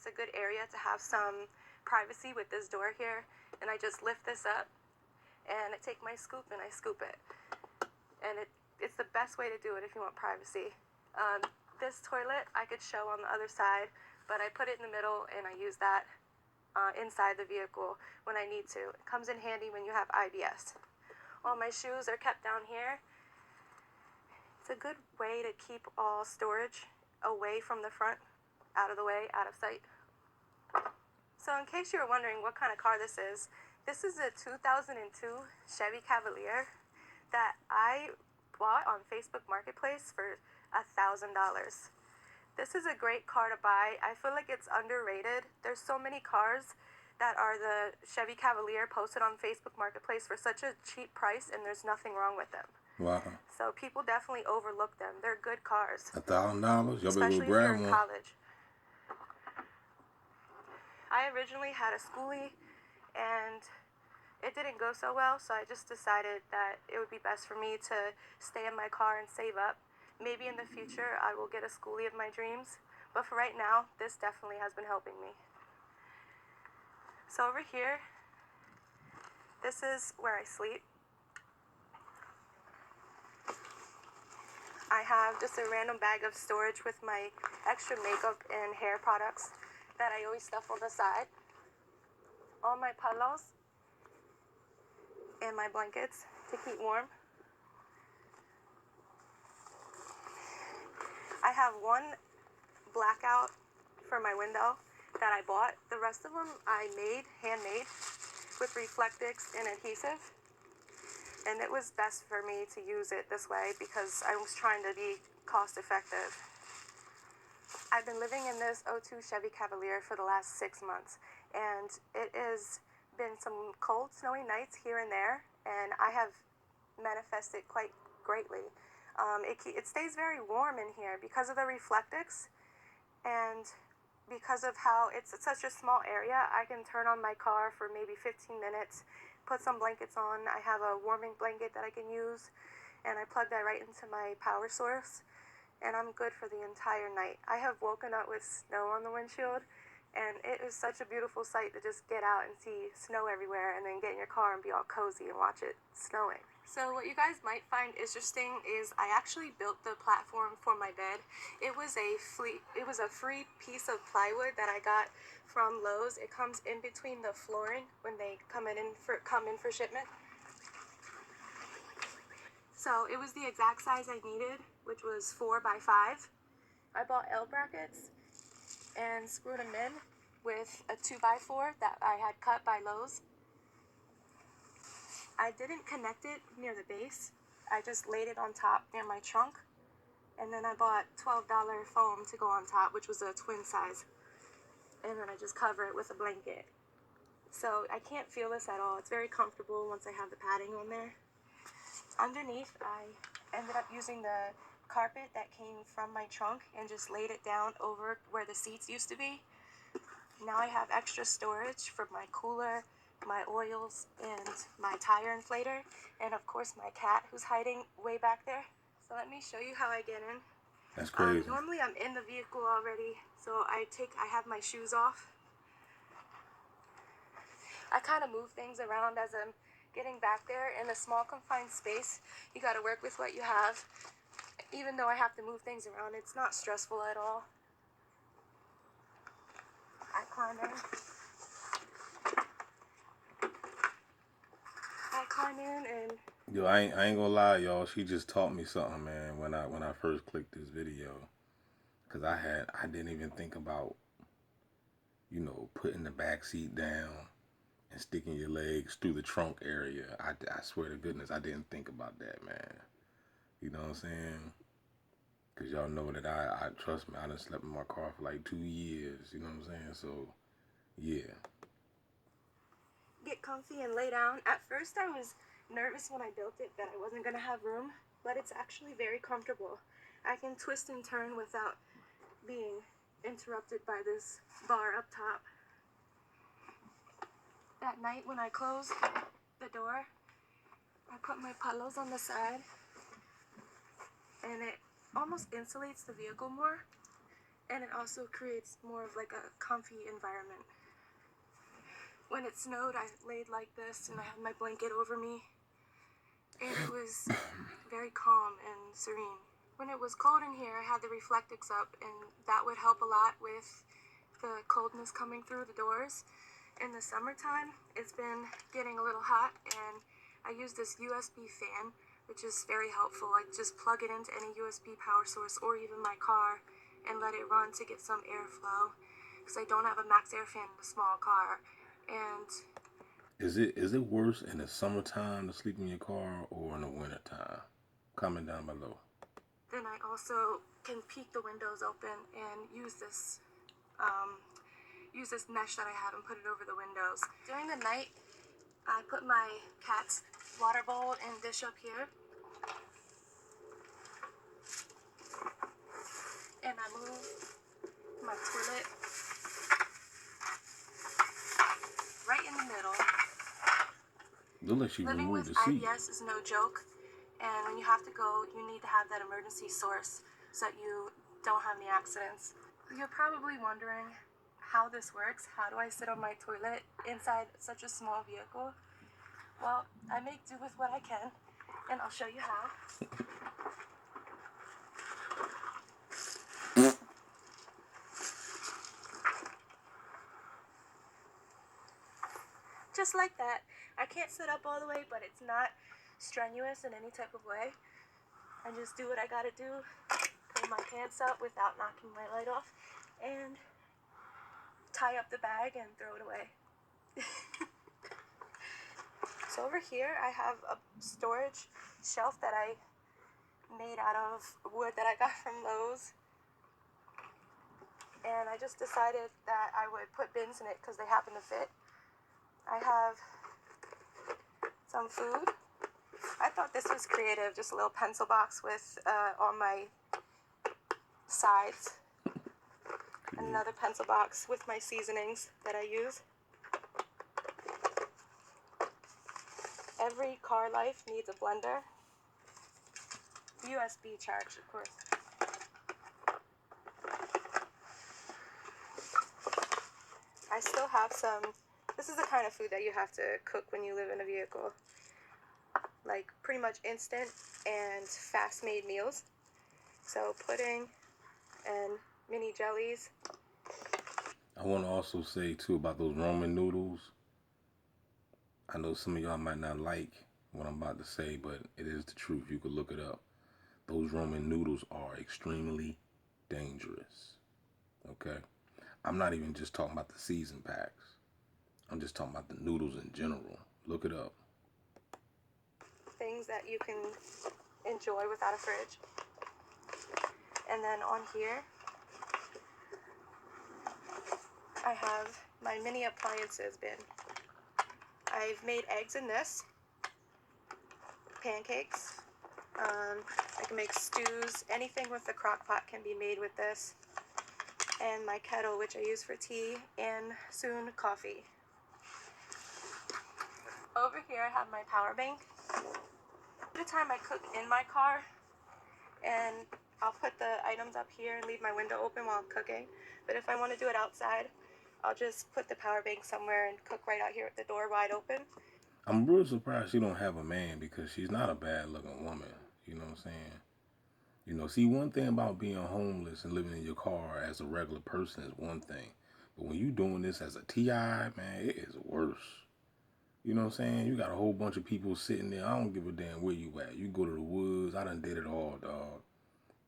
it's a good area to have some privacy with this door here. And I just lift this up and I take my scoop and I scoop it. And it's the best way to do it if you want privacy. This toilet I could show on the other side, but I put it in the middle and I use that inside the vehicle when I need to. It comes in handy when you have IBS. All my shoes are kept down here. It's a good way to keep all storage away from the front, out of the way, out of sight. So in case you were wondering what kind of car this is a 2002 Chevy Cavalier that I bought on Facebook Marketplace for $1,000. This is a great car to buy. I feel like it's underrated. There's so many cars that are the Chevy Cavalier posted on Facebook Marketplace for such a cheap price, and there's nothing wrong with them. Wow. So people definitely overlook them. They're good cars. $1,000? Especially if you're in college. I originally had a schoolie, and it didn't go so well, so I just decided that it would be best for me to stay in my car and save up. Maybe in the future I will get a schoolie of my dreams, but for right now, this definitely has been helping me. So over here, this is where I sleep. I have just a random bag of storage with my extra makeup and hair products that I always stuff on the side. All my pillows and my blankets to keep warm. I have one blackout for my window that I bought. The rest of them I made, handmade, with Reflectix and adhesive. And it was best for me to use it this way because I was trying to be cost effective. I've been living in this 02 Chevy Cavalier for the last 6 months, and it has been some cold, snowy nights here and there, and I have manifested quite greatly. It stays very warm in here because of the Reflectix, and because of how it's such a small area. I can turn on my car for maybe 15 minutes, put some blankets on. I have a warming blanket that I can use, and I plug that right into my power source, and I'm good for the entire night. I have woken up with snow on the windshield, and it is such a beautiful sight to just get out and see snow everywhere and then get in your car and be all cozy and watch it snowing. So what you guys might find interesting is I actually built the platform for my bed. It was a free piece of plywood that I got from Lowe's. It comes in between the flooring when they come in for shipment. So it was the exact size I needed, which was 4 by 5. I bought L brackets and screwed them in with a 2 by 4 that I had cut by Lowe's. I didn't connect it near the base. I just laid it on top near my trunk. And then I bought $12 foam to go on top, which was a twin size. And then I just cover it with a blanket. So I can't feel this at all. It's very comfortable once I have the padding on there. Underneath, I ended up using the carpet that came from my trunk and just laid it down over where the seats used to be. Now I have extra storage for my cooler, my oils, and my tire inflator, and of course my cat who's hiding way back there. So let me show you how I get in. That's crazy. Normally I'm in the vehicle already, so I have my shoes off. I kind of move things around as I'm getting back there. In a small confined space, you got to work with what you have. Even though I have to move things around, it's not stressful at all. I climb in and Yo, I ain't gonna lie, y'all. She just taught me something, man. When I first clicked this video, cause I didn't even think about, putting the back seat down and sticking your legs through the trunk area. I swear to goodness, I didn't think about that, man. You know what I'm saying? Cause y'all know that I trust me. I done slept in my car for like 2 years. You know what I'm saying? So, yeah. Get comfy and lay down. At first I was nervous when I built it that I wasn't going to have room, but it's actually very comfortable. I can twist and turn without being interrupted by this bar up top. At night when I close the door, I put my pillows on the side, and it almost insulates the vehicle more. and it also creates more of like a comfy environment. When it snowed, I laid like this and I had my blanket over me, and it was very calm and serene. When it was cold in here, I had the Reflectix up, and that would help a lot with the coldness coming through the doors. In the summertime, it's been getting a little hot, and I use this USB fan, which is very helpful. I just plug it into any USB power source or even my car and let it run to get some airflow, because I don't have a max air fan in a small car. And Is it worse in the summertime to sleep in your car or in the wintertime? Comment down below. then I also can peek the windows open and use this mesh that I have and put it over the windows. During the night, I put my cat's water bowl and dish up here, and I move my toilet right in the middle. Look like she Living removed with the seat. IBS is no joke, and when you have to go, you need to have that emergency source so that you don't have any accidents. You're probably wondering how this works. How do I sit on my toilet inside such a small vehicle? Well, I make do with what I can, and I'll show you how. Just like that. I can't sit up all the way, but it's not strenuous in any type of way. I just do what I gotta do, pull my pants up without knocking my light off, and tie up the bag and throw it away. So over here I have a storage shelf that I made out of wood that I got from Lowe's. And I just decided that I would put bins in it because they happen to fit. I have some food. I thought this was creative, just a little pencil box with on my sides. Another pencil box with my seasonings that I use. Every car life needs a blender. USB charge, of course. I still have some. This is the kind of food that you have to cook when you live in a vehicle. Like pretty much instant and fast-made meals. So pudding and mini jellies. I want to also say too about those Roman noodles. I know some of y'all might not like what I'm about to say, but it is the truth. You could look it up. Those Roman noodles are extremely dangerous. Okay? I'm not even just talking about the season packs. I'm just talking about the noodles in general. Look it up. Things that you can enjoy without a fridge. And then on here, I have my mini appliances bin. I've made eggs in this, pancakes, I can make stews, anything with the crock pot can be made with this, and my kettle, which I use for tea and soon coffee. Over here I have my power bank. At the time I cook in my car, and I'll put the items up here and leave my window open while I'm cooking, but if I want to do it outside, I'll just put the power bank somewhere and cook right out here with the door wide open. I'm real surprised she don't have a man because she's not a bad looking woman. You know what I'm saying? You know, see, one thing about being homeless and living in your car as a regular person is one thing. But when you doing this as a TI, man, it is worse. You know what I'm saying? You got a whole bunch of people sitting there. I don't give a damn where you at. You go to the woods. I done did it all, dog.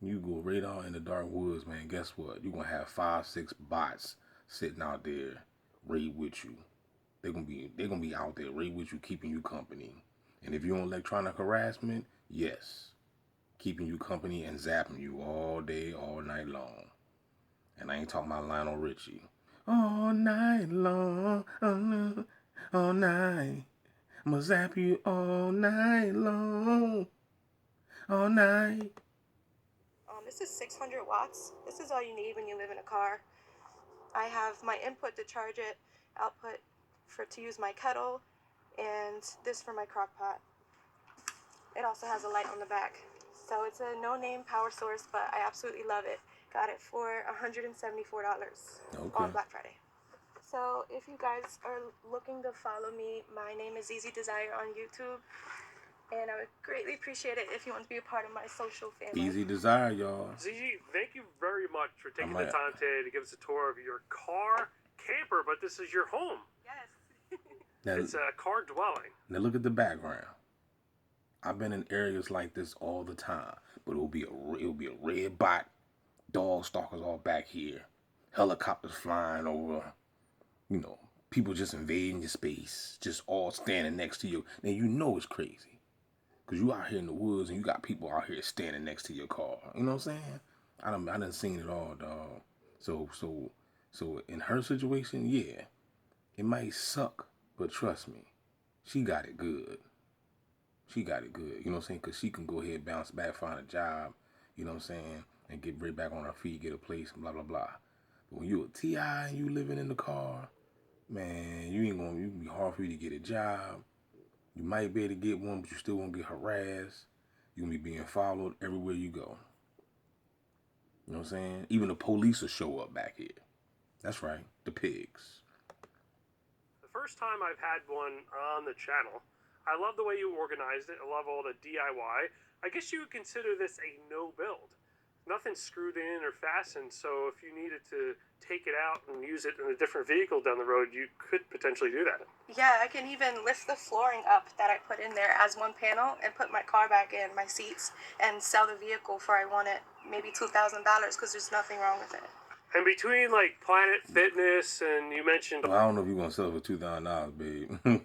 You go right out in the dark woods, man. Guess what? You're going to have 5, 6 bots sitting out there right with you. They're gonna be out there right with you, keeping you company. And if you're on electronic harassment, yes, keeping you company and zapping you all day, all night long. And I ain't talking about Lionel Richie. All night long, all night. I'ma zap you all night long, all night. This is 600 watts. This is all you need when you live in a car. I have my input to charge it, output to use my kettle, and this for my crock pot. It also has a light on the back. So it's a no-name power source, but I absolutely love it. Got it for $174 Okay. on Black Friday. So if you guys are looking to follow me, my name is Easy Desire on YouTube, and I would greatly appreciate it if you want to be a part of my social family. Easy Desire, y'all. ZG, thank you very much for taking might- the time today to give us a tour of your car camper, but this is your home. Yes. Now, It's a car dwelling. now look at the background. I've been in areas like this all the time, but it'll be a red bot, dog stalkers all back here, helicopters flying over, you know, people just invading your space, just all standing next to you. Now you know it's crazy, cause you out here in the woods and you got people out here standing next to your car. You know what I'm saying? I done seen it all, dog. So in her situation, yeah, it might suck, but trust me, she got it good. She got it good, you know what I'm saying? Because she can go ahead, bounce back, find a job, you know what I'm saying? And get right back on her feet, get a place, blah, blah, blah. But when you a T.I. and you living in the car, man, you can be hard for you to get a job. You might be able to get one, but you still won't get harassed. You're going to be being followed everywhere you go. You know what I'm saying? Even the police will show up back here. That's right, the pigs. The first time I've had one on the channel, I love the way you organized it. I love all the DIY. I guess you would consider this a no build. Nothing's screwed in or fastened, so if you needed to take it out and use it in a different vehicle down the road, you could potentially do that. Yeah, I can even lift the flooring up that I put in there as one panel and put my car back in, my seats, and sell the vehicle for, I want it, maybe $2,000, because there's nothing wrong with it. And between like Planet Fitness and you mentioned Well, I don't know if you're gonna sell it for $2,000, babe.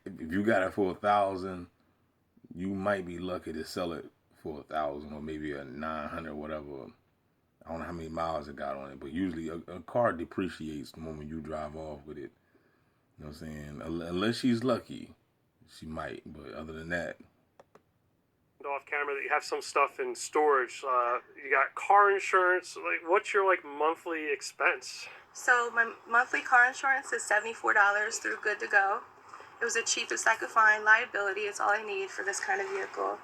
if you got it for $1,000, you might be lucky to sell it for $1,000 or maybe a 900, whatever. I don't know how many miles it got on it, but usually a car depreciates the moment you drive off with it. You know what I'm saying? Unless she's lucky, she might. But other than that, off camera that you have some stuff in storage. You got car insurance. Like, what's your like monthly expense? So my monthly car insurance is $74 through Good to Go. It was the cheapest I could find. Liability is all I need for this kind of vehicle.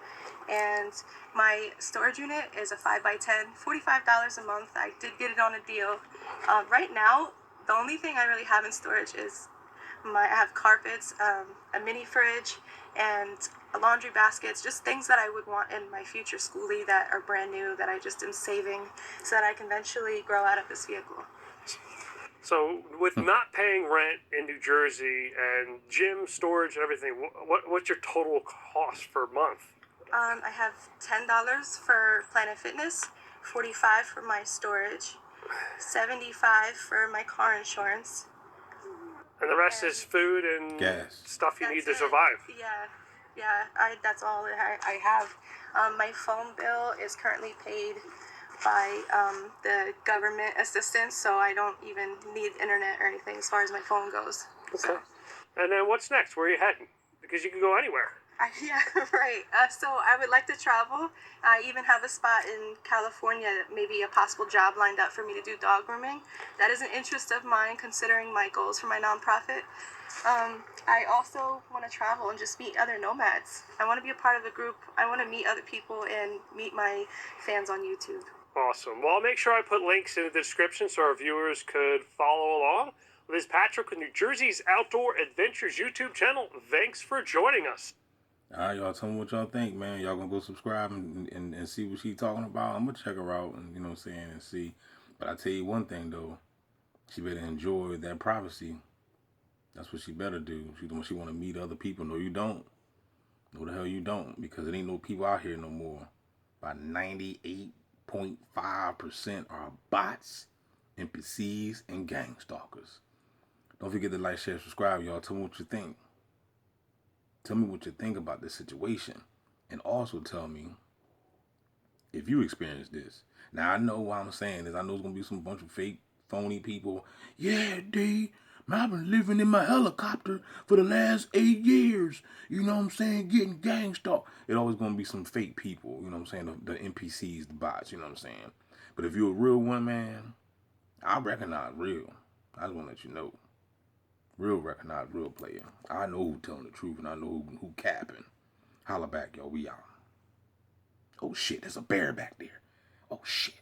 And my storage unit is a 5x10, $45 a month. I did get it on a deal. Right now, the only thing I really have in storage is I have carpets, a mini fridge, and a laundry baskets, just things that I would want in my future schoolie that are brand new that I just am saving so that I can eventually grow out of this vehicle. So with not paying rent in New Jersey and gym storage and everything, what's your total cost per month? I have $10 for Planet Fitness, $45 for my storage, $75 for my car insurance. And the rest is food and Gas. stuff you need to That's it. survive. Yeah, that's all I have. My phone bill is currently paid by the government assistance, so I don't even need internet or anything as far as my phone goes. Okay. And then what's next? Where are you heading? Because you can go anywhere. Yeah, right. So I would like to travel. I even have a spot in California, maybe a possible job lined up for me to do dog grooming. That is an interest of mine, considering my goals for my nonprofit. I also want to travel and just meet other nomads. I want to be a part of a group. I want to meet other people and meet my fans on YouTube. Awesome. Well, I'll make sure I put links in the description so our viewers could follow along. This is Patrick with New Jersey's Outdoor Adventures YouTube channel. Thanks for joining us. all right, y'all, tell me what y'all think, man. Y'all gonna go subscribe and see what she talking about? I'm gonna check her out and, you know what I'm saying, and see. But I tell you one thing, though. She better enjoy that privacy. That's what she better do. She want to meet other people. No, you don't. No, the hell you don't. Because it ain't no people out here no more. About 98.5% are bots, NPCs, and gang stalkers. Don't forget to like, share, subscribe, y'all. Tell me what you think. Tell me what you think about this situation. And also tell me if you experienced this. Now, I know why I'm saying this. I know it's going to be some bunch of fake, phony people. Yeah, D, I've been living in my helicopter for the last 8 years. You know what I'm saying? Getting gang stalked. It always going to be some fake people. You know what I'm saying? The NPCs, the bots. You know what I'm saying? But if you're a real one, man, I recognize real. I just want to let you know. Real recognize real player. I know who telling the truth and I know who capping. Holla back, yo. We out. Oh, shit. There's a bear back there. Oh, shit.